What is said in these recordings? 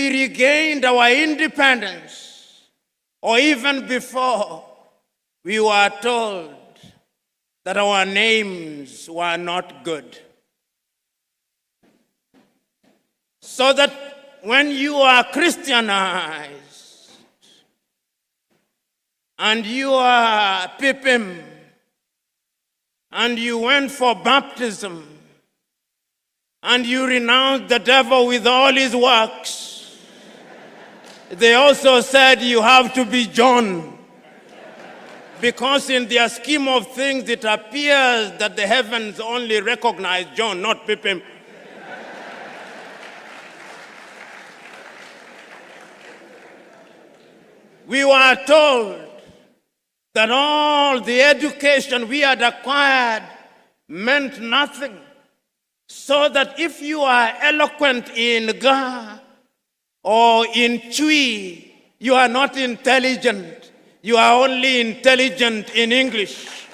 we regained our independence, or even before, we were told that our names were not good. So that when you are Christianized and you are Pipim and you went for baptism and you renounced the devil with all his works, they also said you have to be John. Because in their scheme of things, it appears that the heavens only recognize John, not Pipim. We were told that all the education we had acquired meant nothing. So that if you are eloquent in Ga or in Chui, you are not intelligent. You are only intelligent in English.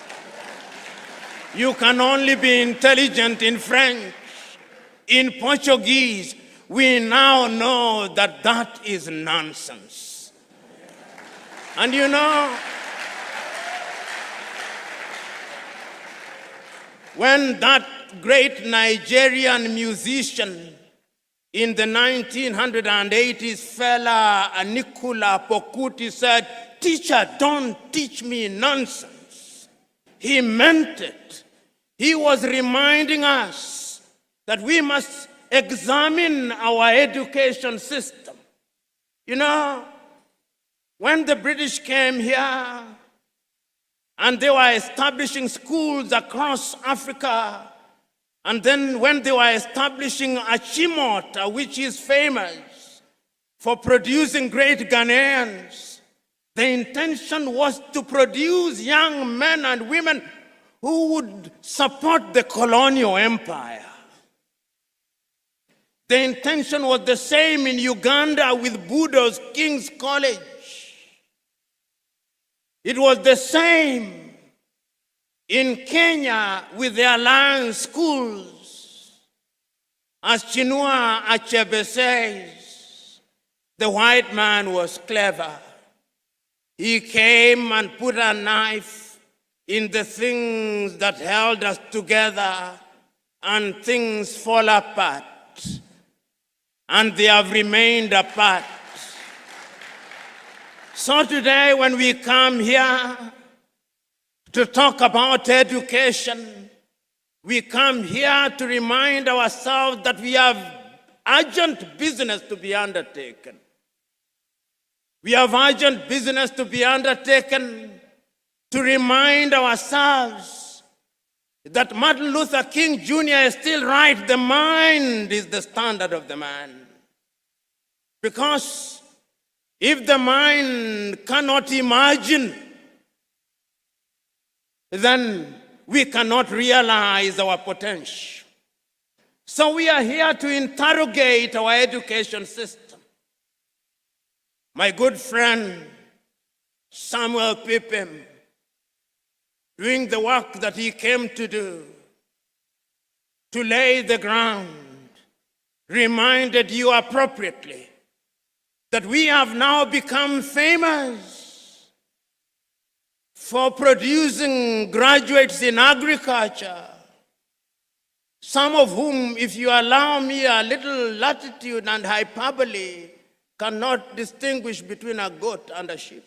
You can only be intelligent in French, in Portuguese. We now know that that is nonsense. And you know, when that great Nigerian musician in the 1980s, fella Nicola Pokuti, said, "Teacher, don't teach me nonsense," he meant it. He was reminding us that we must examine our education system. You know, when the British came here and they were establishing schools across Africa, and then when they were establishing Achimota, which is famous for producing great Ghanaians, the intention was to produce young men and women who would support the colonial empire. The intention was the same in Uganda with Budo's King's College. It was the same in Kenya with the Alliance schools. As Chinua Achebe says, the white man was clever. He came and put a knife in the things that held us together, and things fall apart. And they have remained apart. So today, when we come here to talk about education, we come here to remind ourselves that we have urgent business to be undertaken. We have urgent business to be undertaken to remind ourselves that Martin Luther King Jr. is still right. The mind is the standard of the man. Because if the mind cannot imagine, then we cannot realize our potential. So we are here to interrogate our education system. My good friend, Samuel Pipim, doing the work that he came to do, to lay the ground, reminded you appropriately that we have now become famous for producing graduates in agriculture, some of whom, if you allow me a little latitude and hyperbole, cannot distinguish between a goat and a sheep.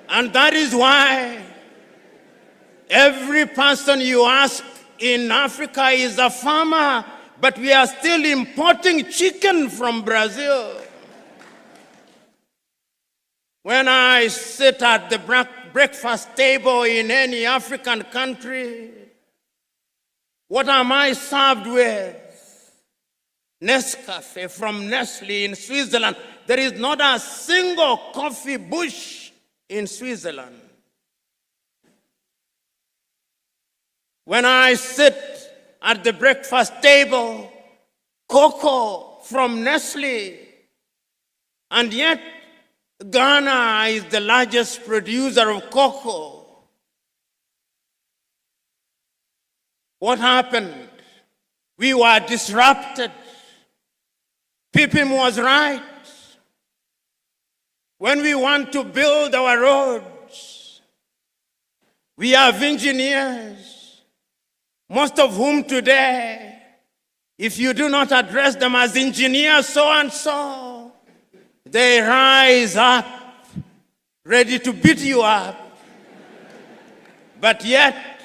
And that is why every person you ask in Africa is a farmer, but we are still importing chicken from Brazil. When I sit at the breakfast table in any African country, what am I served with? Nescafe from Nestle in Switzerland. There is not a single coffee bush in Switzerland. When I sit at the breakfast table, cocoa from Nestle, and yet Ghana is the largest producer of cocoa. What happened? We were disrupted. Pipim was right. When we want to build our roads, we have engineers, most of whom today, if you do not address them as engineers so-and-so, they rise up, ready to beat you up. But yet,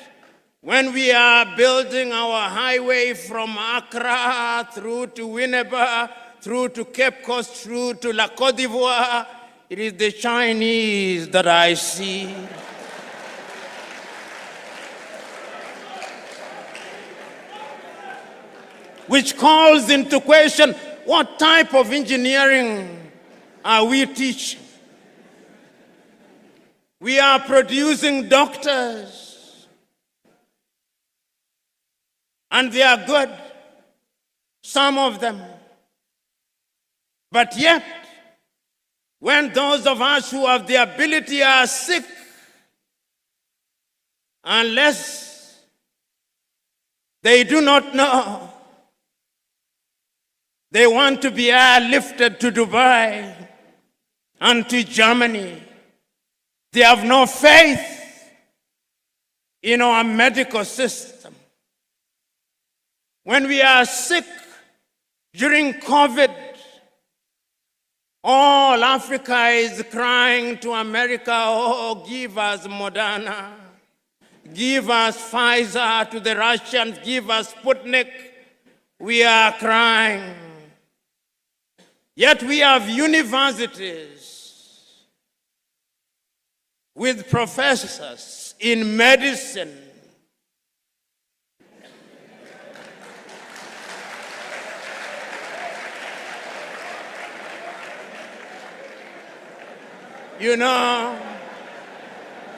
when we are building our highway from Accra through to Winneba, through to Cape Coast, through to La Côte d'Ivoire, it is the Chinese that I see. Which calls into question, what type of engineering are we teaching? We are producing doctors, and they are good, some of them. But yet, when those of us who have the ability are sick, unless they do not know, they want to be airlifted to Dubai and to Germany. They have no faith in our medical system. When we are sick during COVID, all Africa is crying to America, oh, give us Moderna, give us Pfizer, to the Russians, give us Sputnik. We are crying. Yet we have universities with professors in medicine. You know,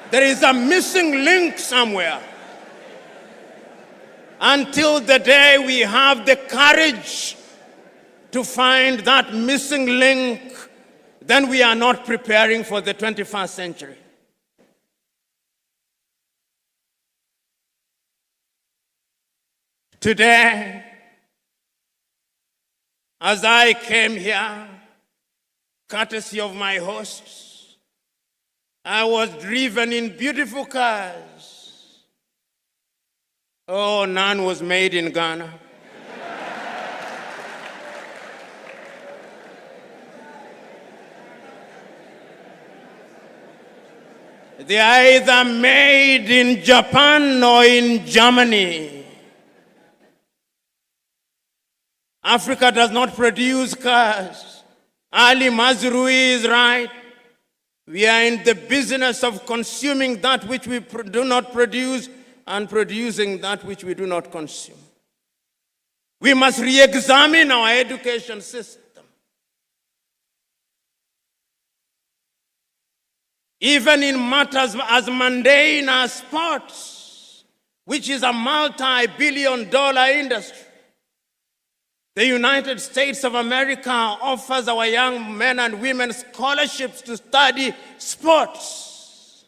there is a missing link somewhere. Until the day we have the courage to find that missing link, then we are not preparing for the 21st century. Today, as I came here, courtesy of my hosts, I was driven in beautiful cars. Oh, none was made in Ghana. They are either made in Japan or in Germany. Africa does not produce cars. Ali Mazrui is right. We are in the business of consuming that which we do not produce and producing that which we do not consume. We must re-examine our education system. Even in matters as mundane as sports, which is a multi-billion-dollar industry. The United States of America offers our young men and women scholarships to study sports.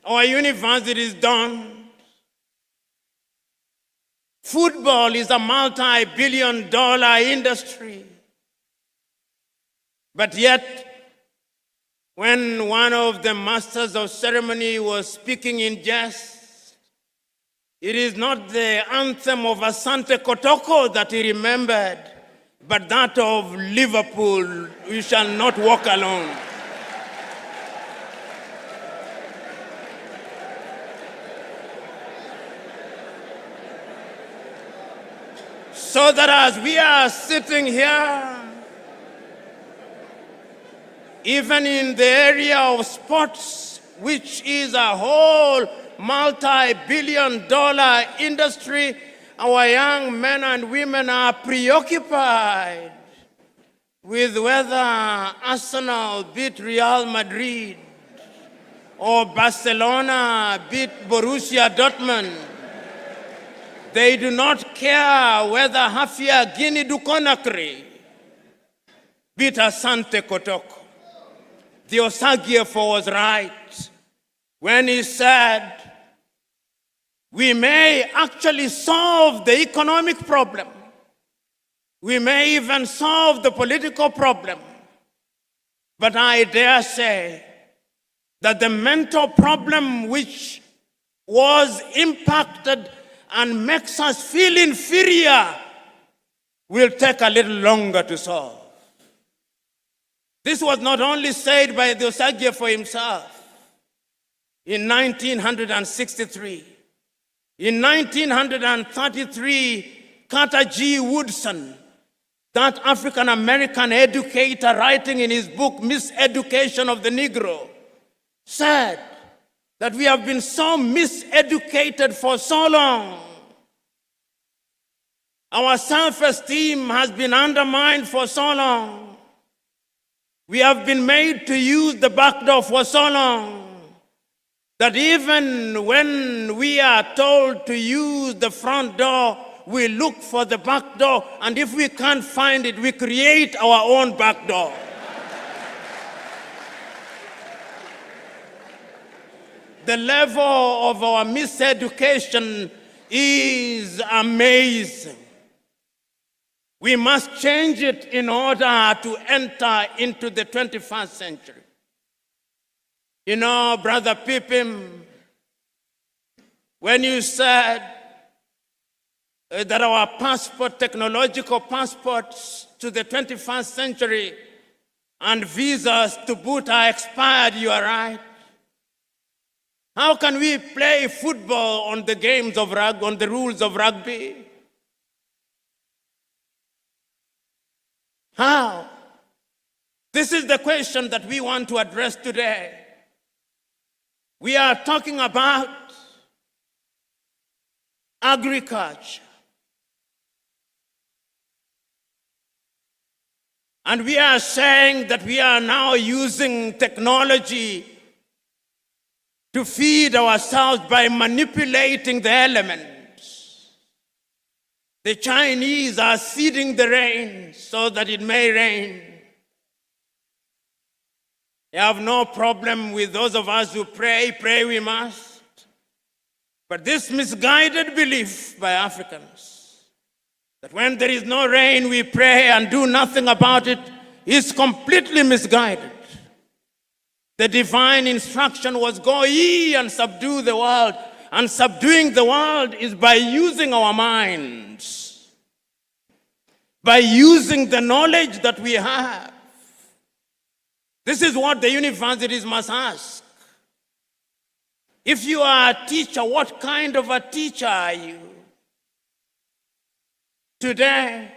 Our universities don't. Football is a multi-billion-dollar industry. But yet, when one of the masters of ceremony was speaking in jest, it is not the anthem of Asante Kotoko that he remembered, but that of Liverpool, we shall not walk alone. So that as we are sitting here, even in the area of sports, which is a whole multi-billion-dollar industry, our young men and women are preoccupied with whether Arsenal beat Real Madrid or Barcelona beat Borussia Dortmund. They do not care whether Hafia Guinea du Conakry beat Asante Kotoko. The Osagiefo was right when he said, We may actually solve the economic problem. We may even solve the political problem. But I dare say that the mental problem which was impacted and makes us feel inferior will take a little longer to solve. This was not only said by the Osagyefo himself in 1963. In 1933, Carter G. Woodson, that African-American educator writing in his book, Miseducation of the Negro, said that we have been so miseducated for so long. Our self-esteem has been undermined for so long. We have been made to use the back door for so long that even when we are told to use the front door, we look for the back door, and if we can't find it, we create our own back door. The level of our miseducation is amazing. We must change it in order to enter into the 21st century. You know, Brother Pippin, when you said that our passport, technological passports to the 21st century and visas to boot are expired, you are right. How can we play football on the games of rugby, on the rules of rugby? How? This is the question that we want to address today. We are talking about agriculture. And we are saying that we are now using technology to feed ourselves by manipulating the elements. The Chinese are seeding the rain so that it may rain. They have no problem with those of us who pray we must. But this misguided belief by Africans that when there is no rain we pray and do nothing about it is completely misguided. The divine instruction was go ye and subdue the world. And subduing the world is by using our minds, by using the knowledge that we have. This is what the universities must ask. If you are a teacher, what kind of a teacher are you? Today,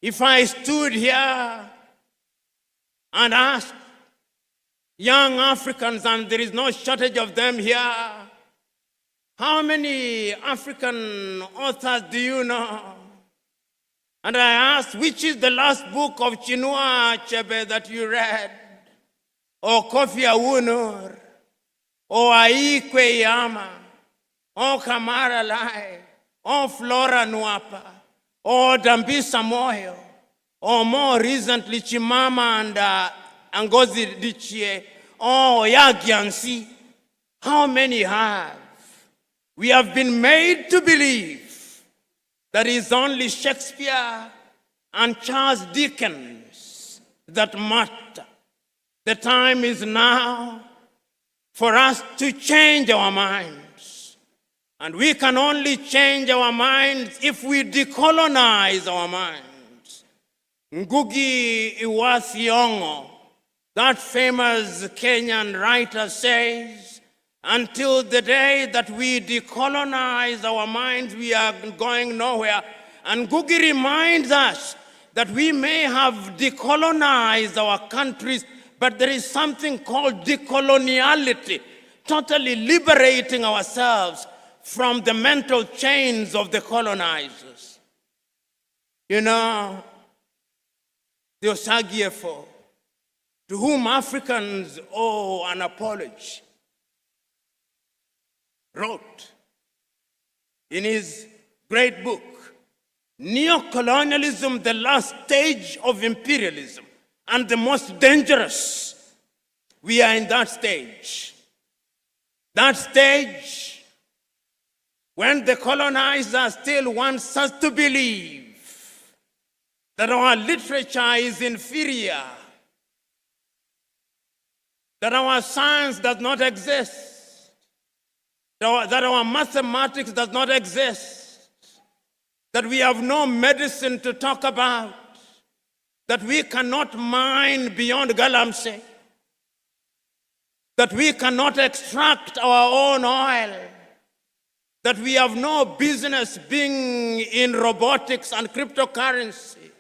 if I stood here and asked young Africans, and there is no shortage of them here, how many African authors do you know? And I asked, which is the last book of Chinua Achebe that you read? Or Kofi Awunur? Or Aikwe Yama? Or Kamara Lai? Or Flora Nwapa? Or Dambisa Moyo? Or more recently, Chimama and Ngozi Adichie? Or Yagiansi? How many have? We have been made to believe that it's only Shakespeare and Charles Dickens that matter. The time is now for us to change our minds. And we can only change our minds if we decolonize our minds. Ngugi Wa Thiong'o, that famous Kenyan writer, says, until the day that we decolonize our minds, we are going nowhere. And Ngugi reminds us that we may have decolonized our countries, but there is something called decoloniality, totally liberating ourselves from the mental chains of the colonizers. You know, the Osagyefo, to whom Africans owe an apology, wrote in his great book, Neo-Colonialism, the last stage of imperialism and the most dangerous. We are in that stage. That stage when the colonizer still wants us to believe that our literature is inferior, that our science does not exist, that our mathematics does not exist, that we have no medicine to talk about, that we cannot mine beyond Galamsey, that we cannot extract our own oil, that we have no business being in robotics and cryptocurrency,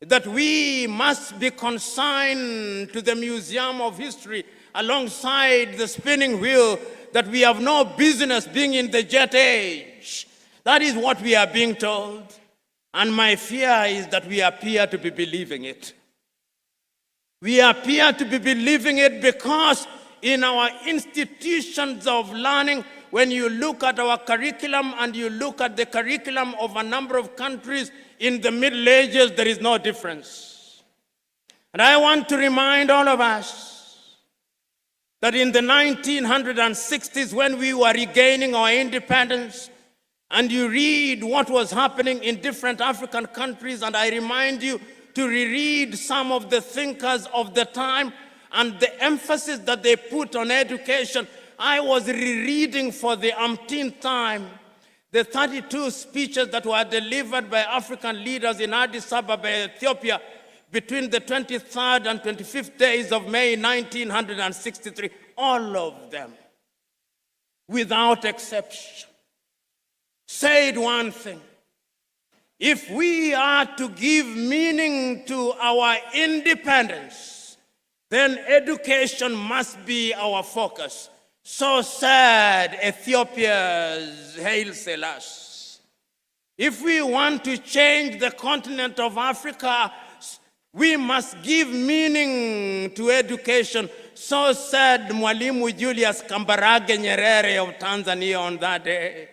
that we must be consigned to the Museum of History alongside the spinning wheel, that we have no business being in the jet age. That is what we are being told. And my fear is that we appear to be believing it. We appear to be believing it because in our institutions of learning, when you look at our curriculum and you look at the curriculum of a number of countries in the Middle Ages, there is no difference. And I want to remind all of us that in the 1960s, when we were regaining our independence, and you read what was happening in different African countries, and I remind you to reread some of the thinkers of the time and the emphasis that they put on education. I was rereading for the umpteenth time the 32 speeches that were delivered by African leaders in Addis Ababa, Ethiopia, between the 23rd and 25th days of May 1963. All of them, without exception, said one thing: if we are to give meaning to our independence, then education must be our focus. So said Ethiopia's Haile Selassie. If we want to change the continent of Africa, we must give meaning to education. So said Mwalimu Julius Kambarage Nyerere of Tanzania on that day.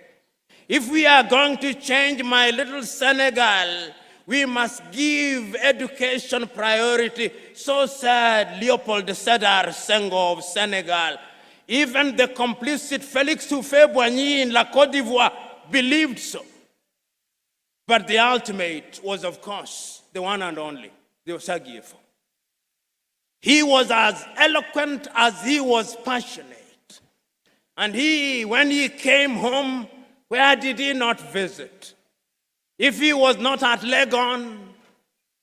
If we are going to change my little Senegal, we must give education priority. So said Leopold Sedar Senghor of Senegal. Even the complicit Félix Houphouët-Boigny in La Côte d'Ivoire believed so. But the ultimate was, of course, the one and only, the Osagyefo. He was as eloquent as he was passionate. And when he came home, where did he not visit? If he was not at Legon,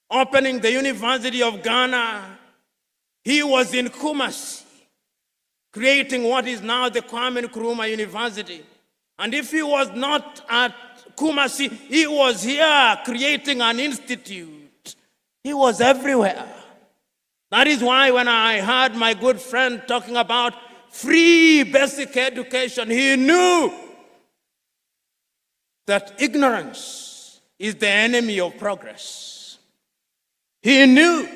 opening the University of Ghana, he was in Kumasi, creating what is now the Kwame Nkrumah University. And if he was not at Kumasi, he was here creating an institute. He was everywhere. That is why when I heard my good friend talking about free basic education, he knew that ignorance is the enemy of progress. He knew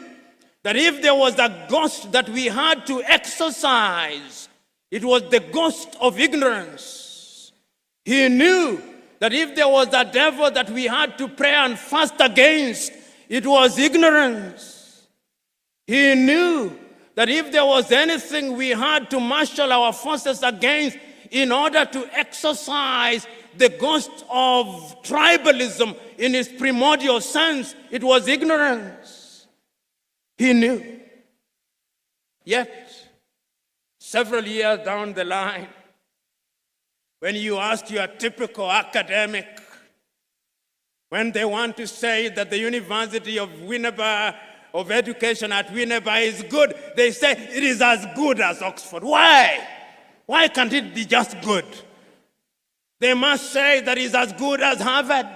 that if there was a ghost that we had to exorcise, it was the ghost of ignorance. He knew that if there was a devil that we had to pray and fast against, it was ignorance. He knew that if there was anything we had to marshal our forces against in order to exorcise the ghost of tribalism in its primordial sense, it was ignorance. He knew. Yet, several years down the line, when you ask your typical academic, when they want to say that the University of Winneba, of education at Winneba is good, they say it is as good as Oxford. Why? Why can't it be just good? They must say that it's as good as Harvard,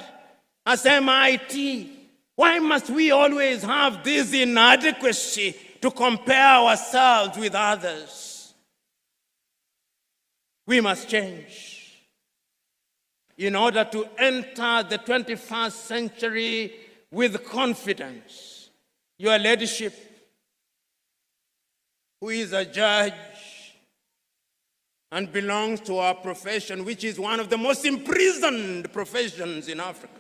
as MIT. Why must we always have this inadequacy to compare ourselves with others? We must change in order to enter the 21st century with confidence. Your leadership, who is a judge and belongs to our profession, which is one of the most imprisoned professions in Africa.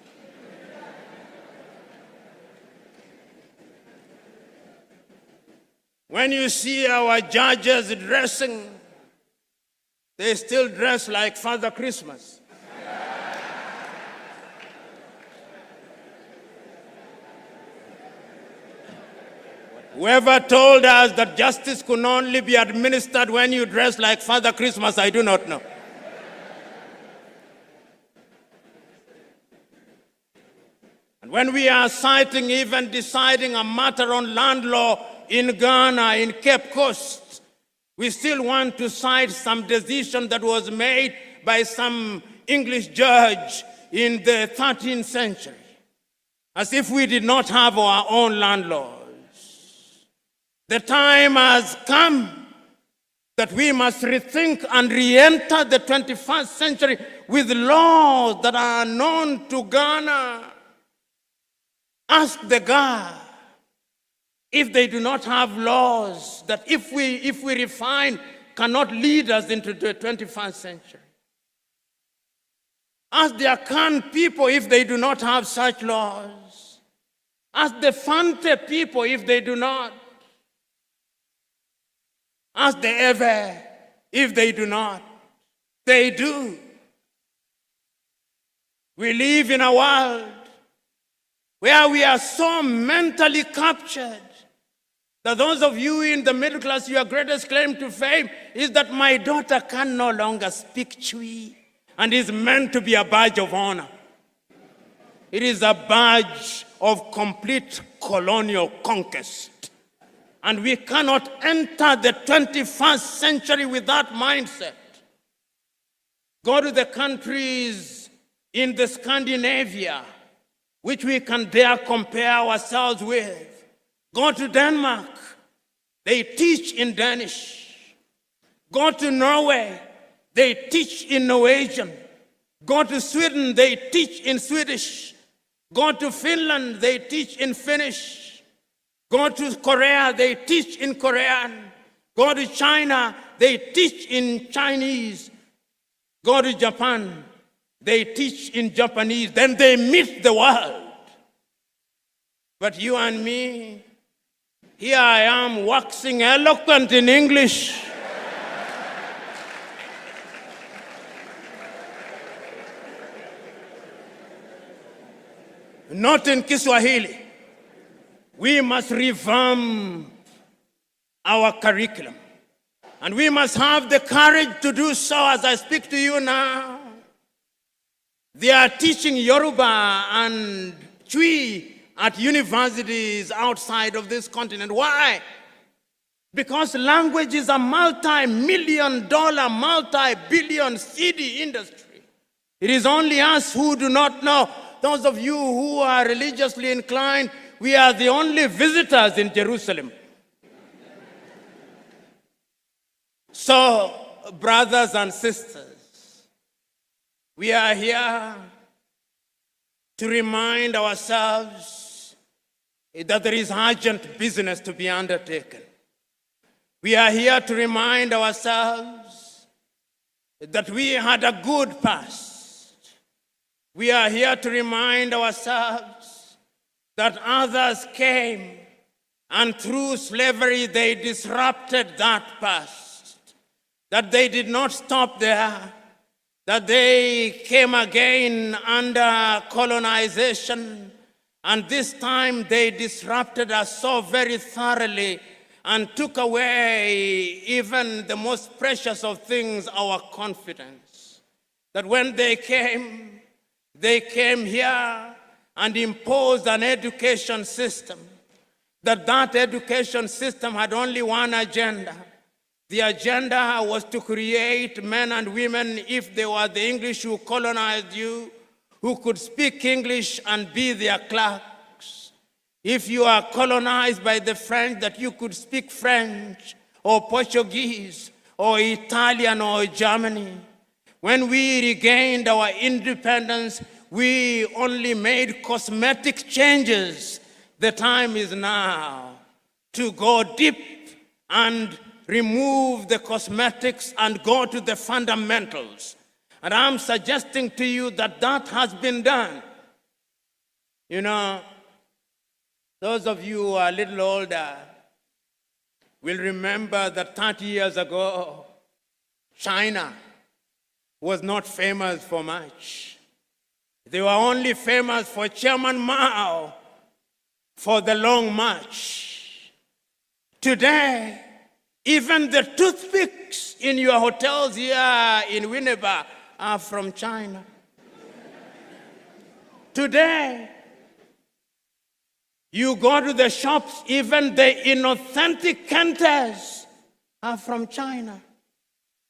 When you see our judges dressing, they still dress like Father Christmas. Whoever told us that justice could only be administered when you dress like Father Christmas, I do not know. And when we are citing, even deciding a matter on land law in Ghana, in Cape Coast, we still want to cite some decision that was made by some English judge in the 13th century, as if we did not have our own land laws. The time has come that we must rethink and re-enter the 21st century with laws that are known to Ghana. Ask the Ga if they do not have laws that if we refine cannot lead us into the 21st century. Ask the Akan people if they do not have such laws. Ask the Fante people if they do not. Ask the Ewe if they do not. They do. We live in a world where we are so mentally captured that those of you in the middle class, your greatest claim to fame is that my daughter can no longer speak Chui and is meant to be a badge of honor. It is a badge of complete colonial conquest. And we cannot enter the 21st century with that mindset. Go to the countries in the Scandinavia, which we can dare compare ourselves with. Go to Denmark, they teach in Danish. Go to Norway, they teach in Norwegian. Go to Sweden, they teach in Swedish. Go to Finland, they teach in Finnish. Go to Korea, they teach in Korean. Go to China, they teach in Chinese. Go to Japan, they teach in Japanese. Then they meet the world. But you and me, here I am waxing eloquent in English. Not in Kiswahili. We must revamp our curriculum. And we must have the courage to do so as I speak to you now. They are teaching Yoruba and Twi at universities outside of this continent. Why? Because language is a multi-million-dollar, multi-billion city industry. It is only us who do not know. Those of you who are religiously inclined, we are the only visitors in Jerusalem. So, brothers and sisters, we are here to remind ourselves that there is urgent business to be undertaken. We are here to remind ourselves that we had a good past. We are here to remind ourselves that others came and through slavery they disrupted that past. That they did not stop there, that they came again under colonization, and this time they disrupted us so very thoroughly and took away even the most precious of things, our confidence. That when they came here and imposed an education system, that education system had only one agenda. The agenda was to create men and women, if they were the English who colonized you, who could speak English and be their clerks. If you are colonized by the French, that you could speak French or Portuguese or Italian or Germany. When we regained our independence, we only made cosmetic changes. The time is now to go deep and remove the cosmetics and go to the fundamentals. And I'm suggesting to you that that has been done. You know, those of you who are a little older will remember that 30 years ago, China was not famous for much. They were only famous for Chairman Mao for the Long March. Today, even the toothpicks in your hotels here in Winneba are from China. Today, you go to the shops, even the inauthentic Kentes are from China.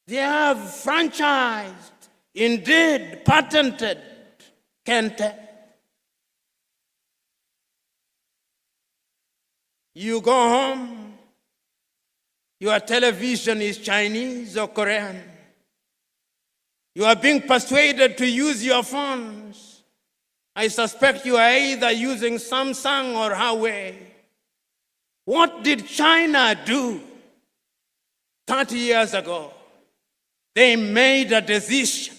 They have franchised, indeed patented Kente. You go home, your television is Chinese or Korean. You are being persuaded to use your phones. I suspect you are either using Samsung or Huawei. What did China do 30 years ago? They made a decision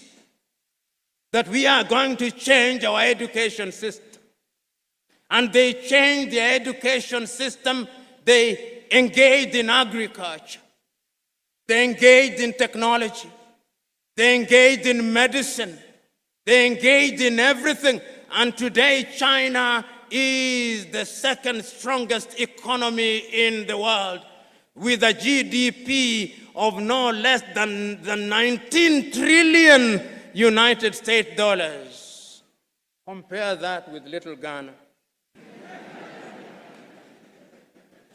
that we are going to change our education system. And they changed their education system. They engaged in agriculture. They engaged in technology. They engaged in medicine. They engaged in everything. And today, China is the second strongest economy in the world, with a GDP of no less than 19 trillion United States dollars. Compare that with little Ghana.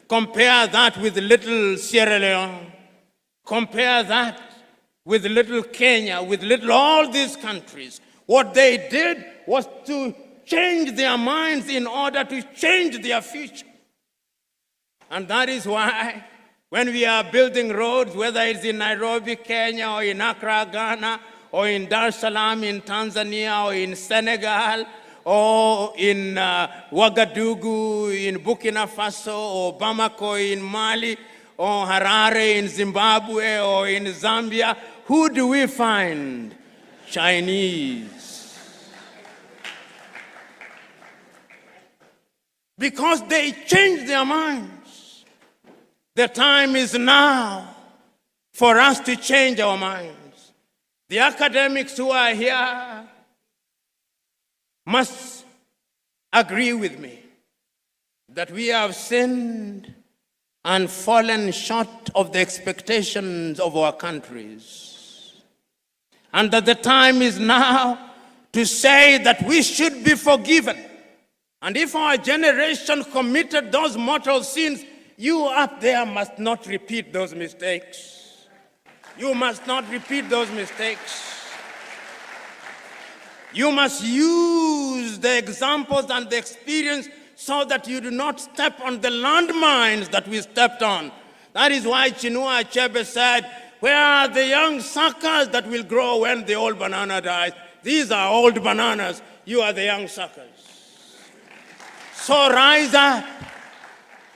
Compare that with little Sierra Leone. Compare that with little Kenya, with little all these countries. What they did was to change their minds in order to change their future. And that is why when we are building roads, whether it's in Nairobi, Kenya, or in Accra, Ghana, or in Dar es Salaam in Tanzania, or in Senegal, or in Ouagadougou in Burkina Faso, or Bamako in Mali, or Harare in Zimbabwe, or in Zambia, who do we find? Chinese. Because they changed their minds. The time is now for us to change our minds. The academics who are here must agree with me that we have sinned and fallen short of the expectations of our countries. And that the time is now to say that we should be forgiven. And if our generation committed those mortal sins, you up there must not repeat those mistakes. You must not repeat those mistakes. You must use the examples and the experience so that you do not step on the landmines that we stepped on. That is why Chinua Achebe said, where are the young suckers that will grow when the old banana dies? These are old bananas. You are the young suckers. So rise up.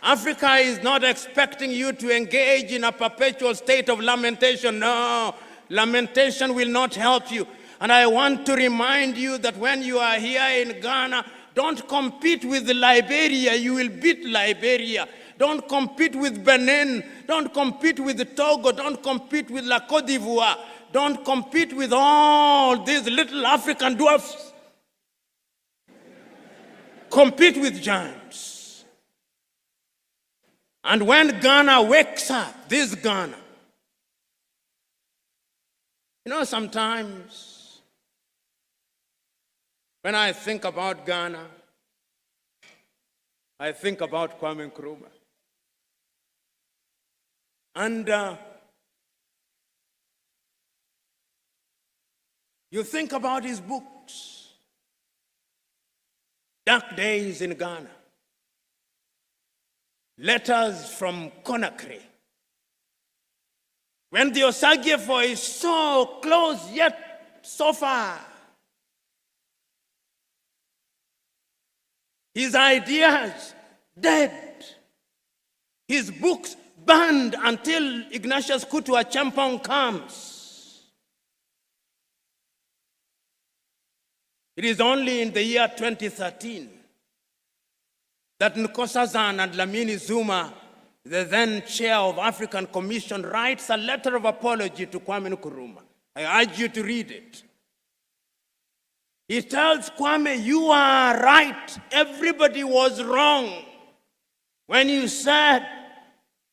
Africa is not expecting you to engage in a perpetual state of lamentation. No, lamentation will not help you. And I want to remind you that when you are here in Ghana, don't compete with Liberia. You will beat Liberia. Don't compete with Benin. Don't compete with Togo. Don't compete with La Côte d'Ivoire. Don't compete with all these little African dwarfs. Compete with giants. And when Ghana wakes up, this Ghana, sometimes when I think about Ghana, I think about Kwame Nkrumah. And you think about his books, Dark Days in Ghana, Letters from Conakry. When the Osagyefo is so close yet so far, his ideas dead, his books banned until Ignatius Kutu Acheampong comes. It is only in the year 2013 that Nkosazana and Lamini Zuma, the then chair of African Commission, writes a letter of apology to Kwame Nkrumah. I urge you to read it. He tells Kwame, you are right. Everybody was wrong when you said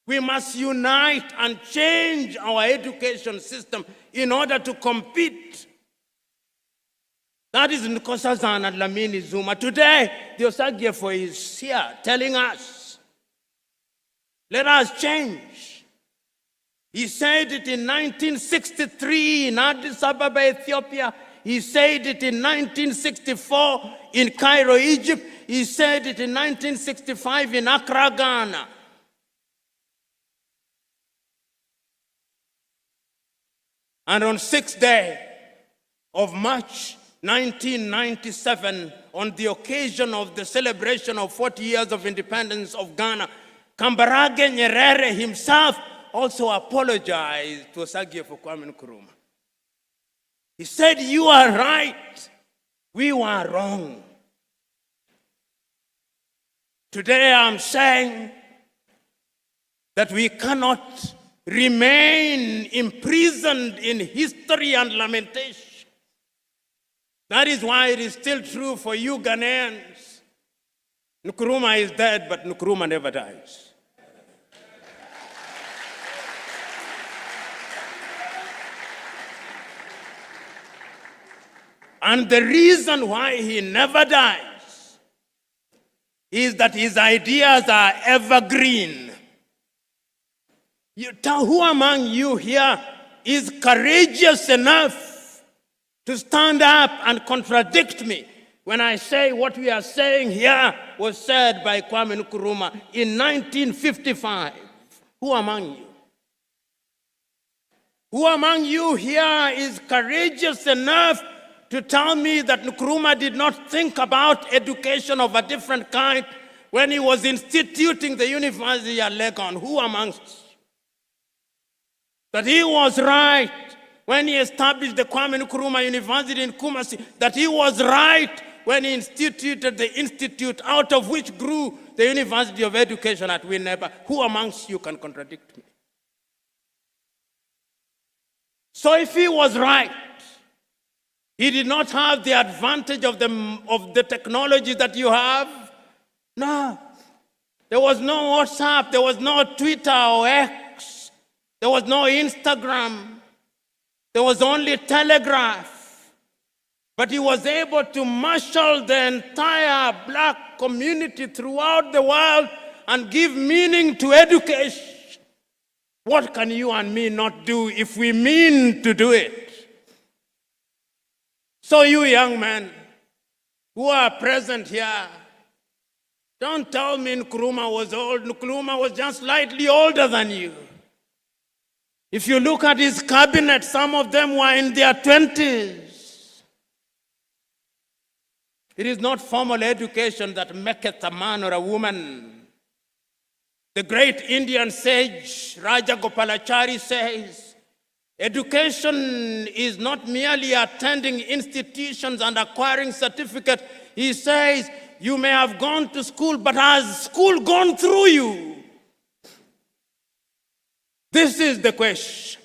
We must unite and change our education system in order to compete. That is Nkosazana Dlamini Zuma. Today, the Osagyefo is here telling us, let us change. He said it in 1963 in Addis Ababa, Ethiopia. He said it in 1964 in Cairo, Egypt. He said it in 1965 in Accra, Ghana. And on 6th day of March 1997, on the occasion of the celebration of 40 years of independence of Ghana, Kambarage Nyerere himself also apologized to Osagyefo Kwame Nkrumah. He said, you are right, we were wrong. Today I'm saying that we cannot remain imprisoned in history and lamentation. That is why it is still true for you Ghanaians. Nkrumah is dead, but Nkrumah never dies. And the reason why he never dies is that his ideas are evergreen. Who among you here is courageous enough to stand up and contradict me when I say what we are saying here was said by Kwame Nkrumah in 1955? Who among you? Who among you here is courageous enough to tell me that Nkrumah did not think about education of a different kind when he was instituting the University at Legon? Who amongst you? That he was right when he established the Kwame Nkrumah University in Kumasi, that he was right when he instituted the institute out of which grew the University of Education at Winneba. Who amongst you can contradict me? So if he was right, he did not have the advantage of the technology that you have? No. There was no WhatsApp, there was no Twitter or X, there was no Instagram, there was only Telegraph. But he was able to marshal the entire black community throughout the world and give meaning to education. What can you and me not do if we mean to do it? So you young men who are present here, don't tell me Nkrumah was old. Nkrumah was just slightly older than you. If you look at his cabinet, some of them were in their 20s. It is not formal education that maketh a man or a woman. The great Indian sage Raja Gopalachari says, education is not merely attending institutions and acquiring certificates. He says, you may have gone to school, but has school gone through you? This is the question.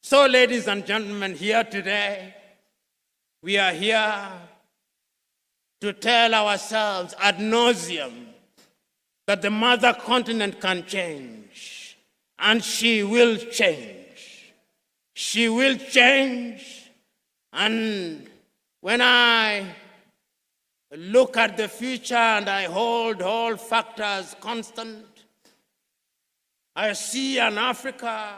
So, ladies and gentlemen, here today, we are here to tell ourselves ad nauseum that the mother continent can change, and she will change. She will change, and when I look at the future and I hold all factors constant, I see an Africa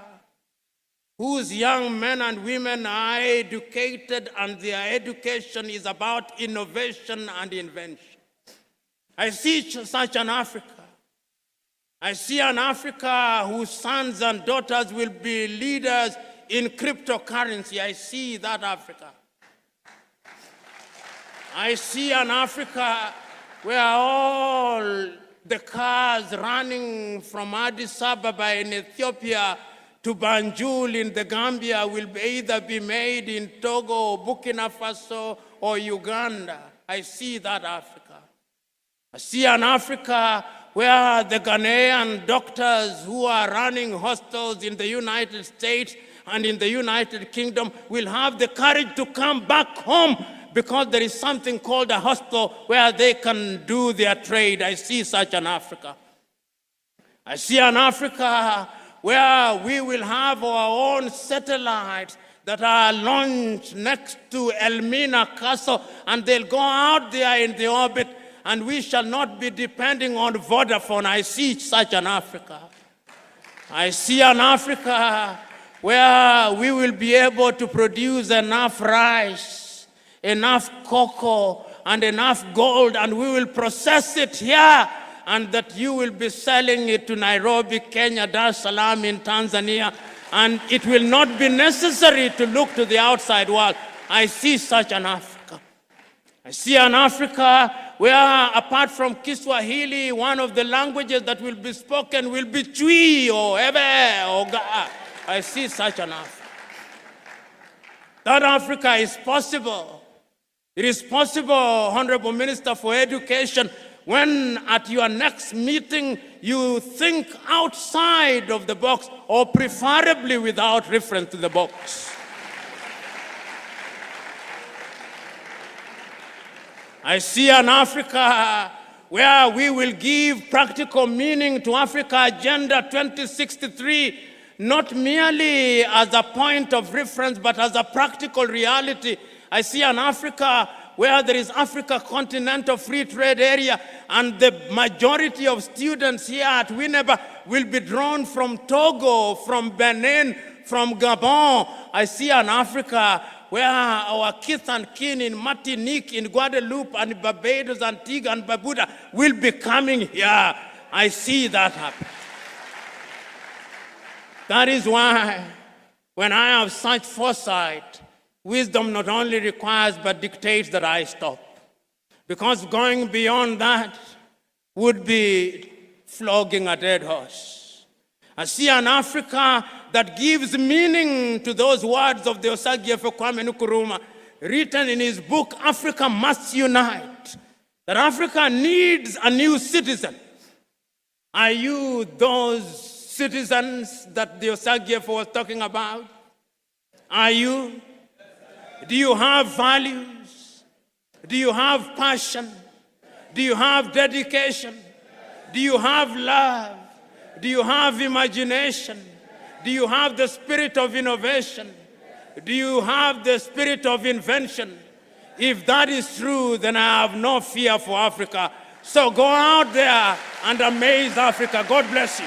whose young men and women are educated and their education is about innovation and invention. I see such an Africa. I see an Africa whose sons and daughters will be leaders in cryptocurrency. I see that Africa. I see an Africa where all the cars running from Addis Ababa in Ethiopia to Banjul in the Gambia will either be made in Togo, Burkina Faso, or Uganda. I see that Africa. I see an Africa where the Ghanaian doctors who are running hospitals in the United States and in the United Kingdom will have the courage to come back home because there is something called a hospital where they can do their trade. I see such an Africa. I see an Africa where we will have our own satellites that are launched next to Elmina Castle, and they'll go out there in the orbit, and we shall not be depending on Vodafone. I see such an Africa. I see an Africa where we will be able to produce enough rice, enough cocoa, and enough gold, and we will process it here, and that you will be selling it to Nairobi, Kenya, Dar es Salaam in Tanzania, and it will not be necessary to look to the outside world. I see such an Africa. I see an Africa where, apart from Kiswahili, one of the languages that will be spoken will be Chui or Ebe or Ga. I see such an Africa. That Africa is possible. It is possible, Honorable Minister for Education, when at your next meeting you think outside of the box, or preferably without reference to the box. I see an Africa where we will give practical meaning to Africa Agenda 2063, not merely as a point of reference, but as a practical reality. I see an Africa where there is Africa Continental Free Trade Area, and the majority of students here at Winneba will be drawn from Togo, from Benin, from Gabon. I see an Africa where our kith and kin in Martinique, in Guadeloupe, and Barbados, Antigua, and Barbuda will be coming here. I see that happen. That is why, when I have such foresight, wisdom not only requires but dictates that I stop. Because going beyond that would be flogging a dead horse. I see an Africa that gives meaning to those words of the Osagyefo Kwame Nkrumah, written in his book, Africa Must Unite, that Africa needs a new citizen. Are you those citizens that the Osagyefo was talking about? Are you? Do you have values? Do you have passion? Do you have dedication? Do you have love? Do you have imagination? Do you have the spirit of innovation? Do you have the spirit of invention? If that is true, then I have no fear for Africa. So go out there and amaze Africa. God bless you.